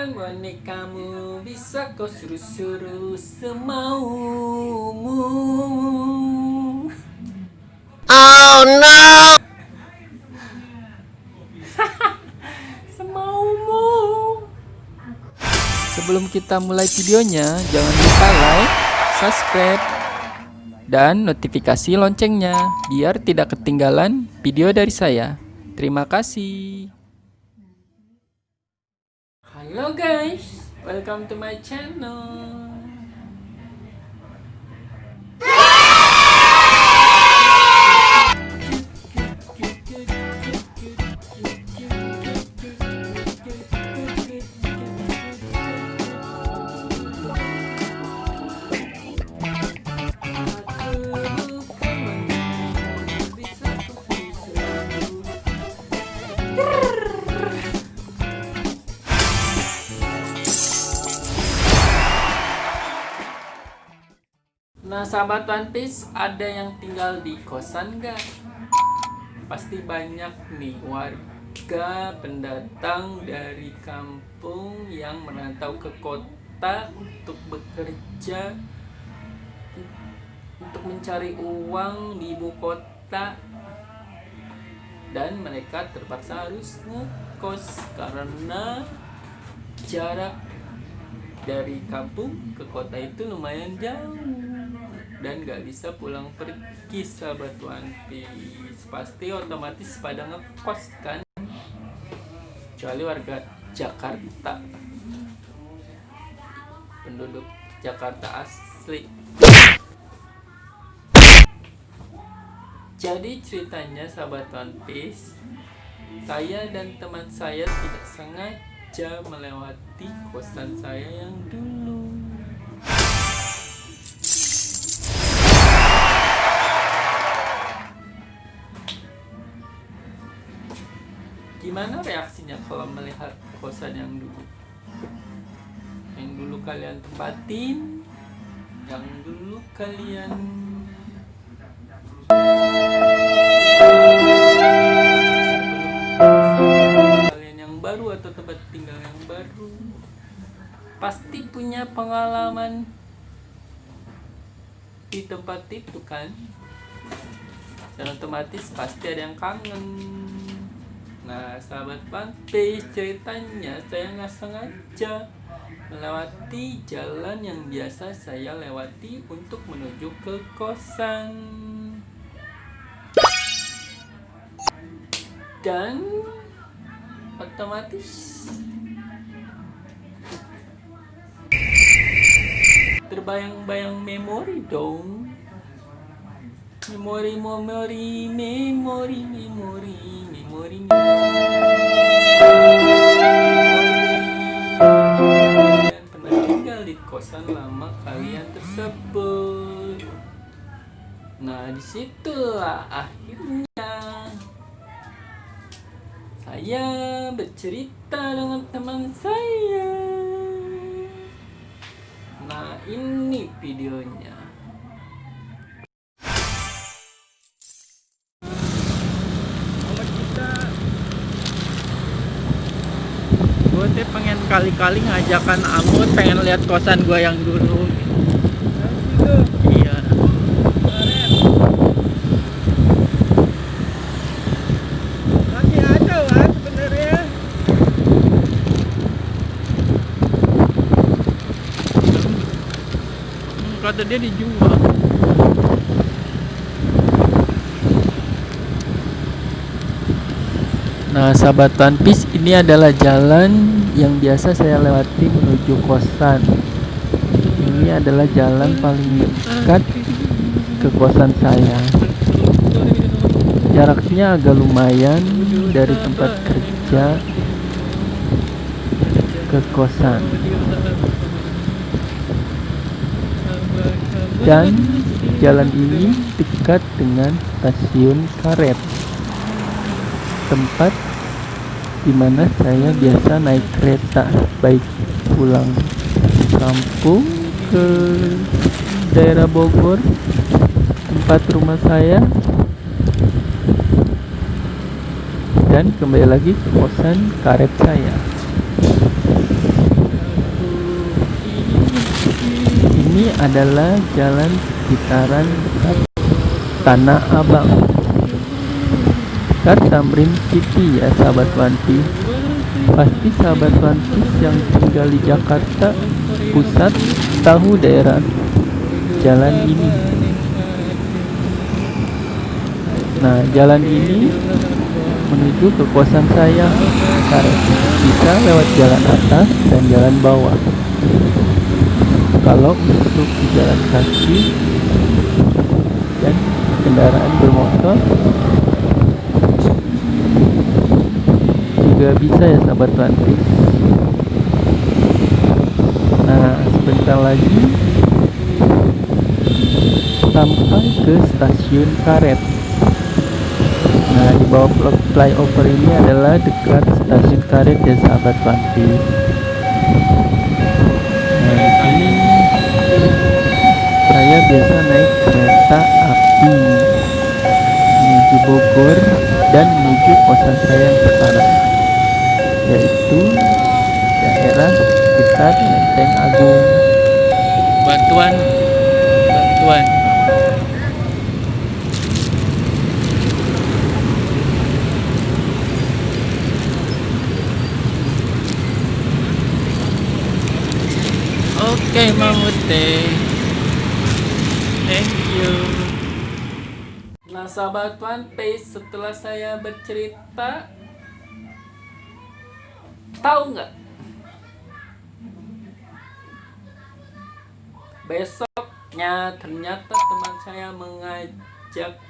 bukan bonekamu, bisa kau suruh-suruh semaumu. Oh no! Semaumu. Sebelum kita mulai videonya, jangan lupa like, subscribe, dan notifikasi loncengnya biar tidak ketinggalan video dari saya. Terima kasih. Halo guys, welcome to my channel. Nah sahabat One Piece, ada yang tinggal di kosan gak? Pasti banyak nih warga pendatang dari kampung yang merantau ke kota untuk bekerja, untuk mencari uang di ibu kota, dan mereka terpaksa harus ngekos karena jarak dari kampung ke kota itu lumayan jauh dan gak bisa pulang pergi sahabat One Piece. Pasti otomatis pada ngekos kan, kecuali warga Jakarta, penduduk Jakarta asli. Jadi ceritanya sahabat One Piece, saya dan teman saya tidak sengaja melewati kosan saya yang dulu. Gimana reaksinya kalau melihat kosan yang dulu? Yang dulu kalian tempatin, yang dulu kalian yang baru atau tempat tinggal yang baru, pasti punya pengalaman di tempat itu kan, dan otomatis pasti ada yang kangen. Nah sahabat One Piece, ceritanya saya nggak sengaja melewati jalan yang biasa saya lewati untuk menuju ke kosan, dan otomatis terbayang-bayang memori dong. Memori kalian pernah tinggal di kosan lama kalian tersebut. Nah disitulah akhirnya saya bercerita dengan teman saya. Nah ini videonya. Gue teh pengen kali-kali ngajakan Amut pengen lihat kosan gue yang dulu. Iya. Masih ada lah sebenarnya. Kata dia dijual. Nah sahabat One Piece, ini adalah jalan yang biasa saya lewati menuju kosan. Ini adalah jalan paling dekat ke kosan saya. Jaraknya agak lumayan dari tempat kerja ke kosan. Dan jalan ini dekat dengan stasiun Karet, tempat di mana saya biasa naik kereta, baik pulang kampung ke daerah Bogor, tempat rumah saya, dan kembali lagi ke kosan Karet saya. adalah jalan sekitaran dekat Tanah Abang, dekat Tamrin City ya sahabat One Piece. Pasti sahabat One Piece yang tinggal di Jakarta Pusat tahu daerah jalan ini. Nah, jalan ini menuju ke kosan saya. Bisa lewat jalan atas dan jalan bawah. Kalau untuk jalan kaki dan kendaraan bermotor juga bisa ya sahabat One Piece. Nah, sebentar lagi sampai ke stasiun karet. Nah, di bawah flyover ini adalah dekat stasiun karet ya sahabat One Piece. Nah, di sini saya biasa naik kereta api menuju Bogor dan menuju kosan saya yang sekarang, yaitu daerah sekitar Lenteng Agung. Bantuan. Oke, Mamute. Thank you. Nah, sahabat One Piece, setelah saya bercerita, tahu nggak? Besoknya ternyata teman saya mengajak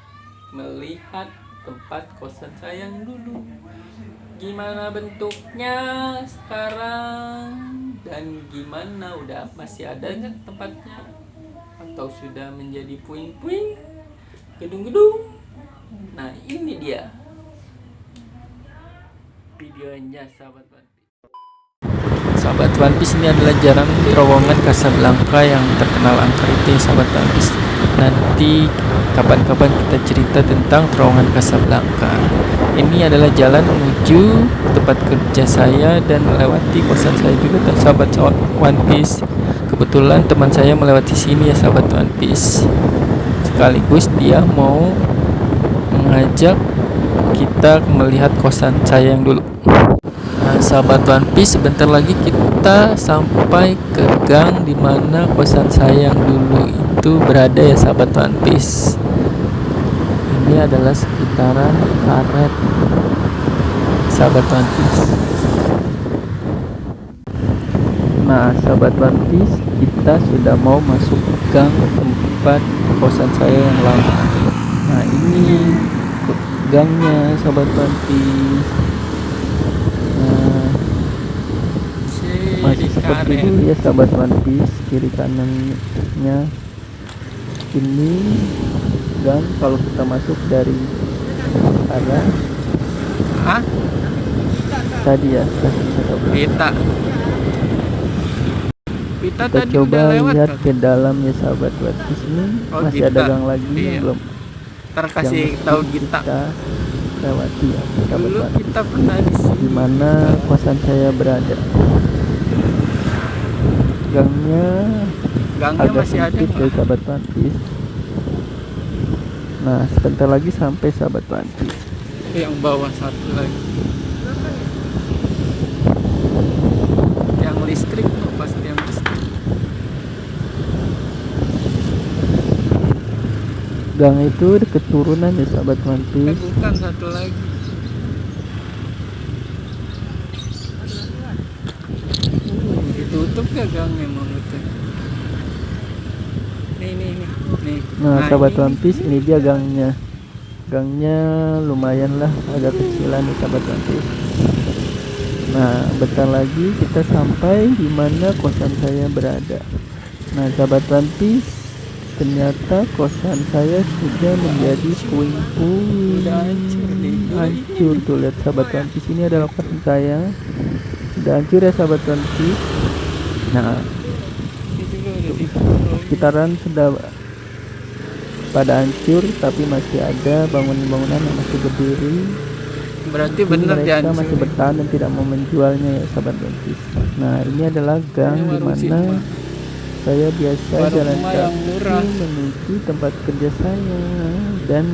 melihat tempat kosan saya yang dulu. Gimana bentuknya sekarang dan gimana, udah masih ada nggak tempatnya atau sudah menjadi puing-puing gedung-gedung. Nah, ini dia videonya sahabat One Piece. Sahabat One Piece, ini adalah jalan terowongan Casablanca yang terkenal angker itu ya sahabat One Piece. Nanti kapan-kapan kita cerita tentang terowongan Casablanca. Ini adalah jalan menuju tempat kerja saya dan melewati kosan saya juga sahabat One Piece. Kebetulan teman saya melewati sini ya sahabat One Piece. Sekaligus dia mau mengajak kita melihat kosan saya yang dulu. Nah, sahabat One Piece, sebentar lagi kita sampai ke gang di mana kosan saya yang dulu itu berada ya sahabat One Piece. Ini adalah sekitaran karet sahabat One Piece. Nah, sahabat One Piece, kita sudah mau masuk gang tempat kosan saya yang lama. Nah, ini gangnya sahabat One Piece. Nah, masih seperti dulu ya sahabat One Piece. Kiri kanannya ini gang kalau kita masuk dari arah tadi ya kita tadi coba lihat ke dalam ya sahabat One Piece. Ini masih ada gang lagi yang belum terkasih tahu kita lewati ya sahabat dulu One Piece. kita pernah di sini. Di mana kosan saya berada. Gangnya agak masih ada sempit ya sahabat One Piece. Nah, sebentar lagi sampai sahabat One Piece. Yang bawah satu lagi, yang listrik tuh, pasti yang listrik. Gang itu deket turunan ya sahabat One Piece. Bukan, satu lagi. Ditutup gak gangnya mau betul? Nih. Nah, sahabat One Piece, ini dia gangnya. Gangnya lumayan lah, agak kecilan nih sahabat One Piece. Nah, bentar lagi kita sampai di mana kosan saya berada. Nah, sahabat One Piece, ternyata kosan saya sudah menjadi puing-puing, hancur tuh, lihat sahabat One Piece. Ini adalah kosan saya, sudah hancur ya sahabat One Piece. Nah, sekitaran sudah pada hancur, tapi masih ada bangunan-bangunan yang masih berdiri. Berarti benar mereka masih bertahan dan tidak mau menjualnya ya sahabat One Piece. Nah, ini adalah gang di mana Saya biasa Warung jalan rumah yang kaki murah. menuju tempat kerja saya, dan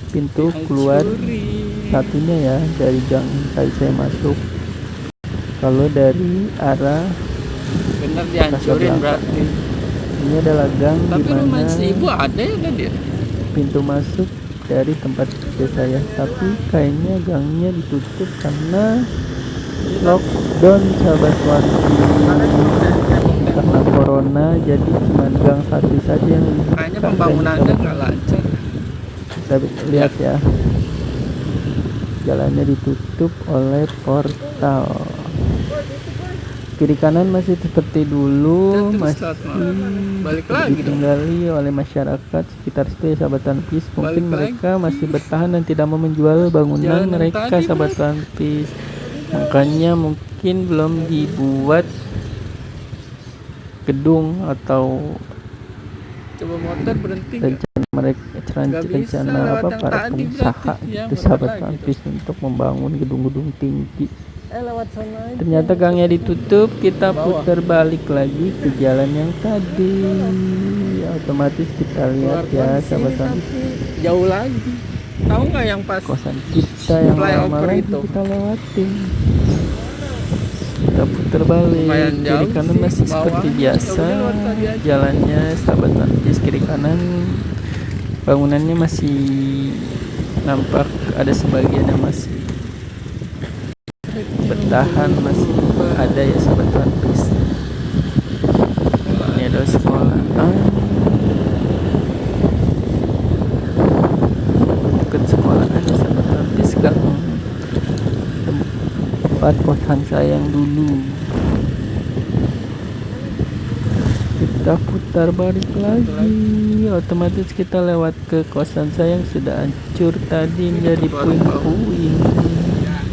pintu Yang keluar curi. satunya ya dari gang saya masuk. Kalau dari arah Bener dihancurin Casablanca. berarti. Ini adalah gang di Tapi rumah mana si ibu ada ya kan dia? pintu masuk dari tempat kerja saya, tapi kayaknya gangnya ditutup karena lockdown, sahabat Wanti, karena corona. Jadi cuma gang satu saja yang Kayaknya dibuka. pembangunannya nggak lancar. Kita lihat ya, jalannya ditutup oleh portal. Kiri kanan masih seperti dulu, Dan terus masih saat malam, balik lagi dong. ditinggali oleh masyarakat sekitar situ ya, sahabat One Piece. Mungkin Balik mereka masih bertahan dan tidak mau menjual bangunan Jalan yang mereka, tadi, sahabat One Piece. Makanya mungkin belum dibuat gedung atau Coba motor berhenti nggak? rencana mereka, Nggak bisa rencana lewat apa yang para tadi pengusaha berarti. Ya, itu, muter sahabat lagi One tuh. Piece, untuk membangun gedung-gedung tinggi. Lewat sana aja. Ternyata gangnya ditutup, kita Bawah. putar balik lagi ke jalan yang tadi. Otomatis kita lihat ya, sahabat One Piece, Tapi jauh lagi. Tahu nggak yang pas kosan kita yang flyover lama lagi itu? kita lewatin. Kita putar balik, Lumayan kiri jauh kanan sih, masih bawah. seperti biasa. Ya udah, lewat tadi aja. Jalannya, sahabat One Piece, kiri kanan bangunannya masih nampak ada sebagian yang masih bertahan, masih ada ya, sahabat One Piece. Ini adalah sekolah. Dekat sekolah ada, sahabat One Piece, gang tempat kosan saya yang dulu. Kita putar balik lagi, otomatis kita lewat ke kosan saya yang sudah hancur tadi menjadi puing-puing.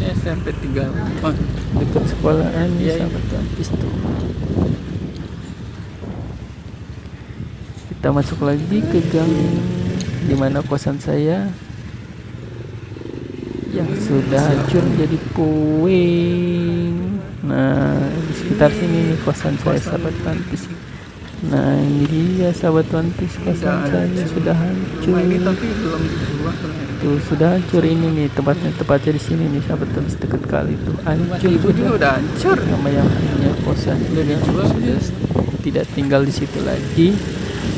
Ini SMP 35. Dekat sekolahan Iya, sahabat One Piece tuh. Kita masuk lagi ke gang dimana kosan saya yang sudah hancur jadi puing. Nah, di sekitar sini nih kosan saya, sahabat One Piece. Nah, ini dia, sahabat One Piece, kosan saya sudah hancur. Rumah ini tapi belum dijual. Tuh sudah hancur ini nih, tepatnya di sini nih, sahabat One Piece, dekat kali itu Rumah hancur ibu juga sudah. udah hancur. Sama yang punya kosan Udah juga dijual sudah tidak tinggal di situ lagi.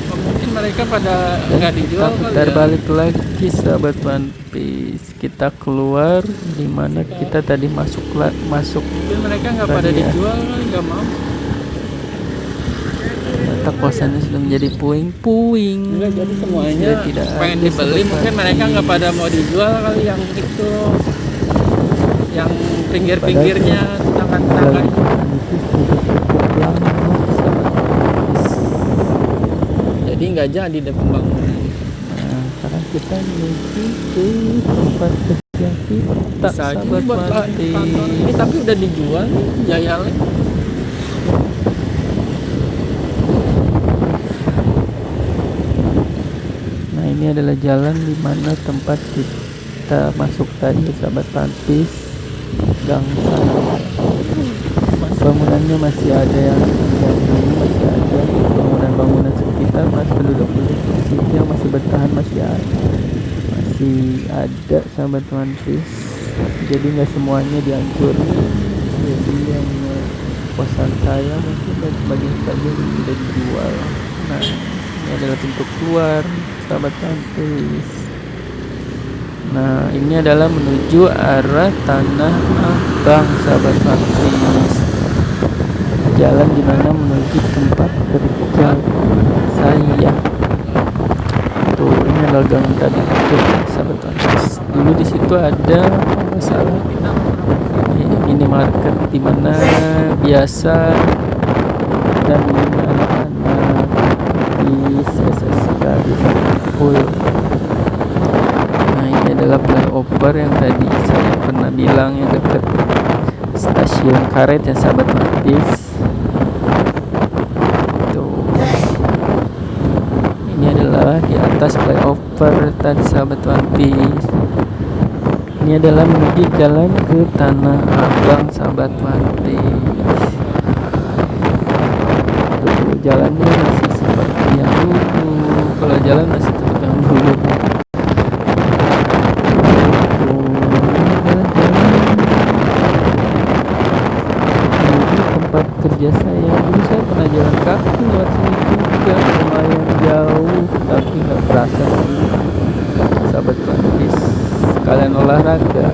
Oh, mungkin mereka pada nggak Kita dijual kali putar ya. balik lagi, sahabat One Piece. Kita keluar dimana kita tadi masuk. Mungkin mereka nggak pada Tadi ya. dijual kali, nggak mau. Ternyata kosannya sudah menjadi puing-puing. Enggak, jadi semuanya Sudah tidak pengen ada, dibeli, sahabat mungkin One mereka nggak Piece. pada mau dijual kali yang itu, yang pinggir-pinggirnya, tangan-tangan. itu sudah cukup lama, sahabat One Piece. Jadi nggak jadi deh pembangunan. Nah, sekarang kita menuju ke tempat kerja kita, Bisa aja sahabat buat One kantor ini, Piece. tapi udah dijual nih, Jaya Land. Nah, ini adalah jalan di mana tempat kita masuk tadi, sahabat One Piece. Gang sana. Bangunannya masih ada yang dulu masih ada, bangunan-bangunan sekitar, mas penduduk-penduduk di sini yang masih bertahan masih ada, sahabat One Piece. Jadi nggak semuanya dihancurin. Jadi yang kosan saya mungkin dan sebagian sudah dijual. Nah, ini adalah pintu keluar, sahabat One Piece. Nah, ini adalah menuju arah Tanah Abang, sahabat One Piece. Jalan dimana menuju tempat kerja saya. Tuh, ini adalah gang tadi tuh, sahabat One Piece. Dulu di situ ada masalah minimarket di mana biasa dan anak-anak di SSK bisa kumpul. Nah, ini adalah flyover yang tadi saya pernah bilang yang dekat stasiun karet ya, sahabat One Piece. Tuh, ini adalah di atas flyover tadi, sahabat One Piece. Ini adalah menuju jalan ke Tanah Abang, sahabat One Piece. Tuh, jalannya masih seperti yang dulu, kalau jalan masih tetap yang dulu. Menuju tempat kerja saya. Dulu saya pernah jalan kaki lewat sini juga, lumayan jauh, tapi nggak berasa sih. Sahabat Pantis, kalian olahraga,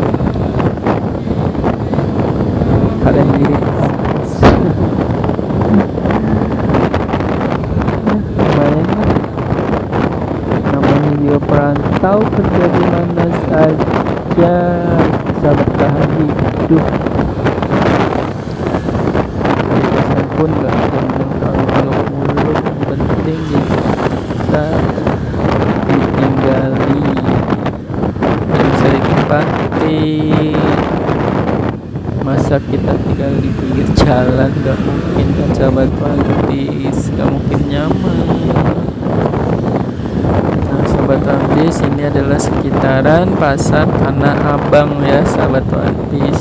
kalian mirip ongkos. Lumayan lah, namanya juga perantau, kerja di mana saja, sahabat tahan hidup. Di kosan pun gak terlalu muluk-muluk, yang penting bisa ditinggali dan bisa ditempati. Masa kita tinggal di pinggir jalan, gak mungkin kan sahabat Pantis, gak mungkin nyaman. Nah sahabat Pantis, ini adalah sekitaran pasar Tanah Abang ya sahabat Pantis.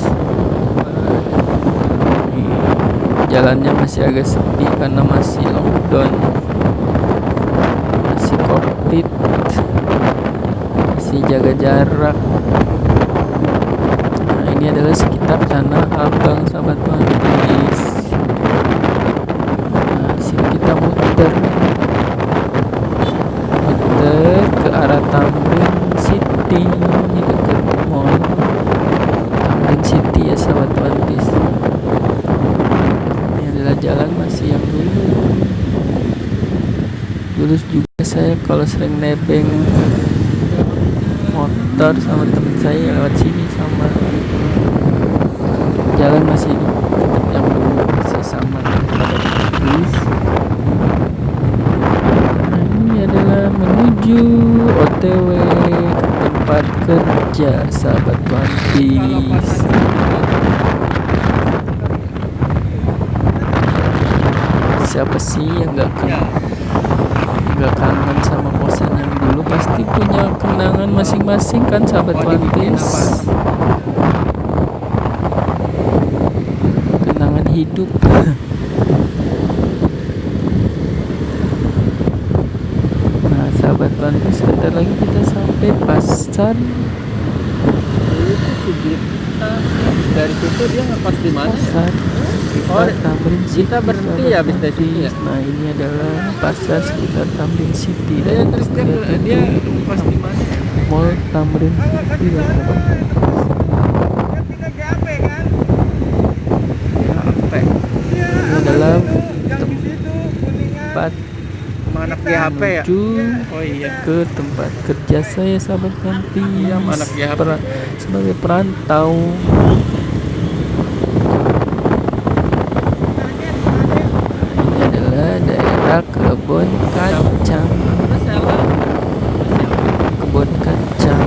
Jalannya masih agak sepi karena masih lockdown, masih covid, masih jaga jarak. Nah ini adalah sekitar Tanah Abang sahabat Pantis. Nah di sini kita muter ke arah Tamrin City, ini dekat mall Tamrin City ya sahabat Pantis. Ini adalah jalan masih yang dulu juga saya kalau sering nebeng motor sama temen saya lewat sini, sama jalan masih tetap yang dulu, masih sama sahabat Pantis. Nah, ini adalah menuju OTW ke tempat kerja sahabat Pantis. Siapa sih yang gak kangen sama kosan yang dulu? Pasti punya kenangan masing-masing kan sahabat Pantis. Kenangan hidup. Nah sahabat Pantis, bentar lagi kita sampai pasar. Dari situ dia ngekos di mana? Pasar sekitar Tamrin City. Kita berhenti ya habis dari sini ya? Nah ini adalah pasar sekitar Tamrin City. Ya, Dan terus dia ngekos di mana? Mall Tamrin City ya sahabat Pantis. Ini adalah tempat Anak GHP ya? menuju Oh iya. ke tempat kerja saya sahabat Pantis. Iya, anak GHP. Sebagai perantau. Ini adalah daerah kebun kacang. Kebun kacang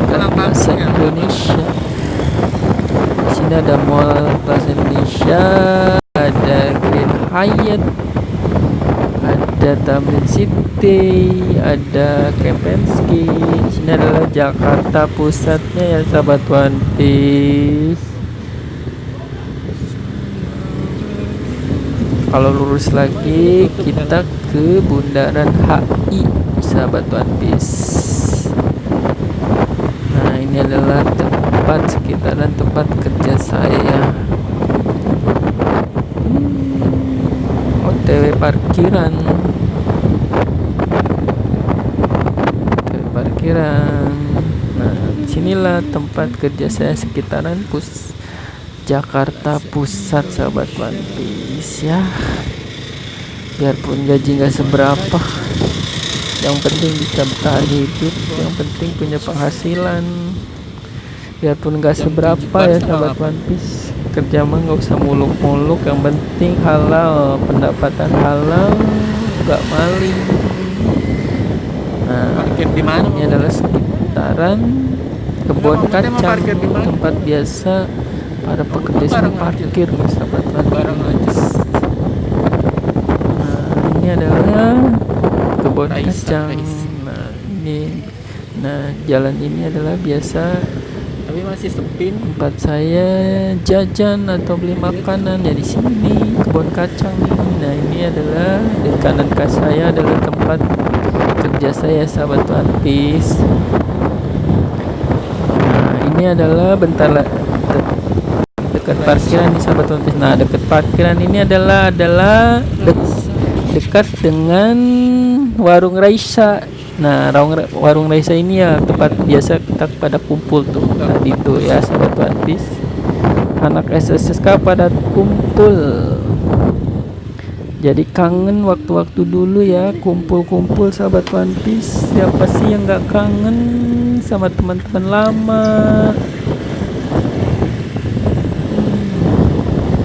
dekat Plaza Indonesia. Di sini ada Mall Plaza Indonesia, ada Grand Hyatt, ada Tamrin City, ada Kempinski. Di sini adalah Jakarta pusatnya ya sahabat One Piece. Kalau lurus lagi kita ke Bundaran HI sahabat One Piece. Nah ini adalah tempat sekitaran tempat kerja saya. OTW parkiran. OTW parkiran. Nah, disinilah tempat kerja saya sekitaran Jakarta Pusat sahabat One Piece ya. Biarpun gaji nggak seberapa, yang penting bisa bertahan hidup, yang penting punya penghasilan. Biarpun nggak seberapa ya sahabat One Piece, kerja mah nggak usah muluk-muluk, yang penting halal, pendapatan halal, nggak maling. Nah Parkir di mana? ini adalah sekitaran kebun kacang, tempat biasa para pekerja seni parkir sahabat Barang One aja. Piece. Nah ini adalah kebun kacang. Nah ini, nah jalan ini adalah biasa Tapi tapi masih sepi. Tempat saya jajan atau beli makanan ya di sini, kebun kacang nih. Nah, ini adalah di kanan saya adalah tempat kerja saya, sahabat One Piece. Nah, ini adalah dekat parkiran nih, sahabat One Piece. Nah, dekat parkiran ini adalah dekat dengan warung Raisa. Nah, warung Raisa ini ya tempat biasa kita pada kumpul tuh. Tadi tuh ya, sahabat One Piece. Anak SSSK pada kumpul. Jadi kangen waktu-waktu dulu ya, kumpul-kumpul sahabat One Piece. Siapa sih yang gak kangen sama teman-teman lama?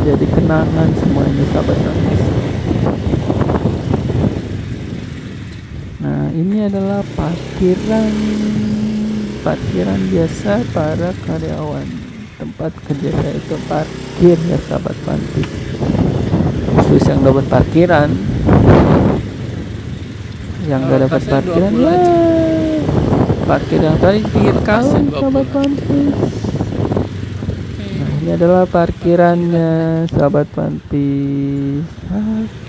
Jadi kenangan semuanya sahabat One Piece. Nah, ini adalah parkiran biasa para karyawan. Tempat kerja saya itu parkir ya, sahabat One Piece. Khusus yang dapat parkiran, yang gak dapat parkiran ya parkir yang tadi pinggir kali, sahabat One Piece. Nah, ini adalah parkirannya, sahabat One Piece.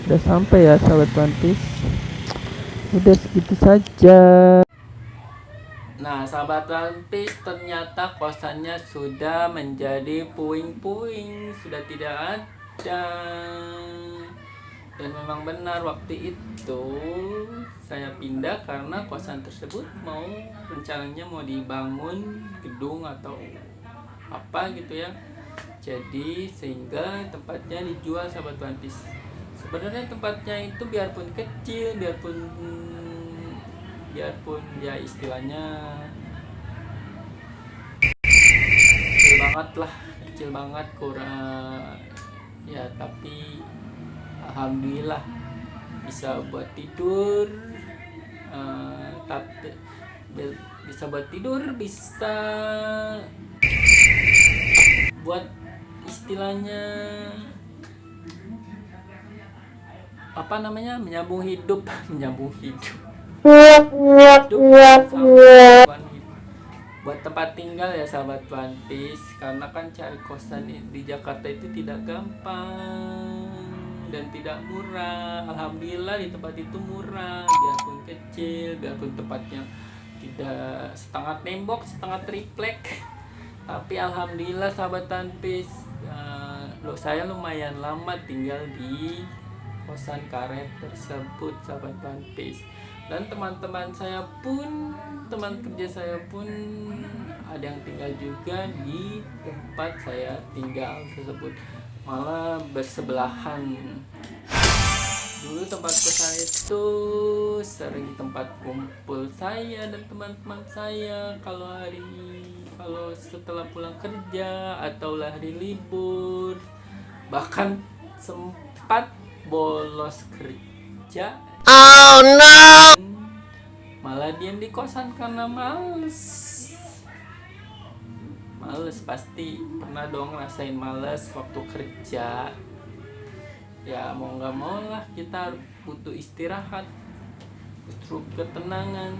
Udah sampai ya, sahabat One Piece. Udah segitu saja. Nah, sahabat One Piece, ternyata kosannya sudah menjadi puing-puing, sudah tidak ada. Dan memang benar waktu itu saya pindah karena kosan tersebut rencananya mau dibangun gedung atau apa gitu ya. Jadi sehingga tempatnya dijual, sahabat One Piece. Sebenarnya tempatnya itu biarpun kecil, biarpun ya istilahnya kecil banget kurang ya, tapi alhamdulillah bisa buat tidur, bisa buat istilahnya apa namanya, menyambung hidup buat tempat tinggal ya, sahabat One Piece. Karena kan cari kosan di Jakarta itu tidak gampang dan tidak murah. Alhamdulillah di tempat itu murah, biarpun kecil, biarpun tempatnya tidak setengah tembok, setengah triplek, tapi alhamdulillah sahabat One Piece, saya lumayan lama tinggal di kosan karet tersebut, sahabat One Piece. Dan teman-teman saya pun, teman kerja saya pun ada yang tinggal juga di tempat saya tinggal tersebut, malah bersebelahan. Dulu tempat kosan itu sering tempat kumpul saya dan teman-teman saya kalau setelah pulang kerja atau hari libur, bahkan sempat bolos kerja. Oh no! Malah diam di kosan karena males, pasti pernah dong ngerasain males waktu kerja. Ya mau nggak mau lah, kita butuh istirahat, butuh ketenangan,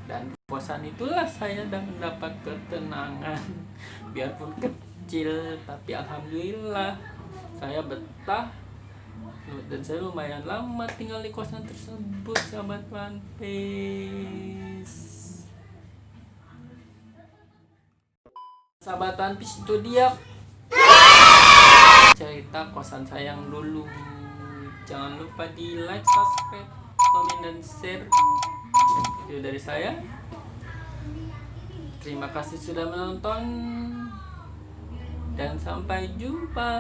dan kosan itulah saya mendapat ketenangan. Biarpun kecil, tapi alhamdulillah saya betah. Dan saya lumayan lama tinggal di kosan tersebut, sahabat One Piece. Sahabat One Piece, itu dia cerita kosan saya yang dulu. Jangan lupa di like, subscribe, komen, dan share video dari saya. Terima kasih sudah menonton dan sampai jumpa.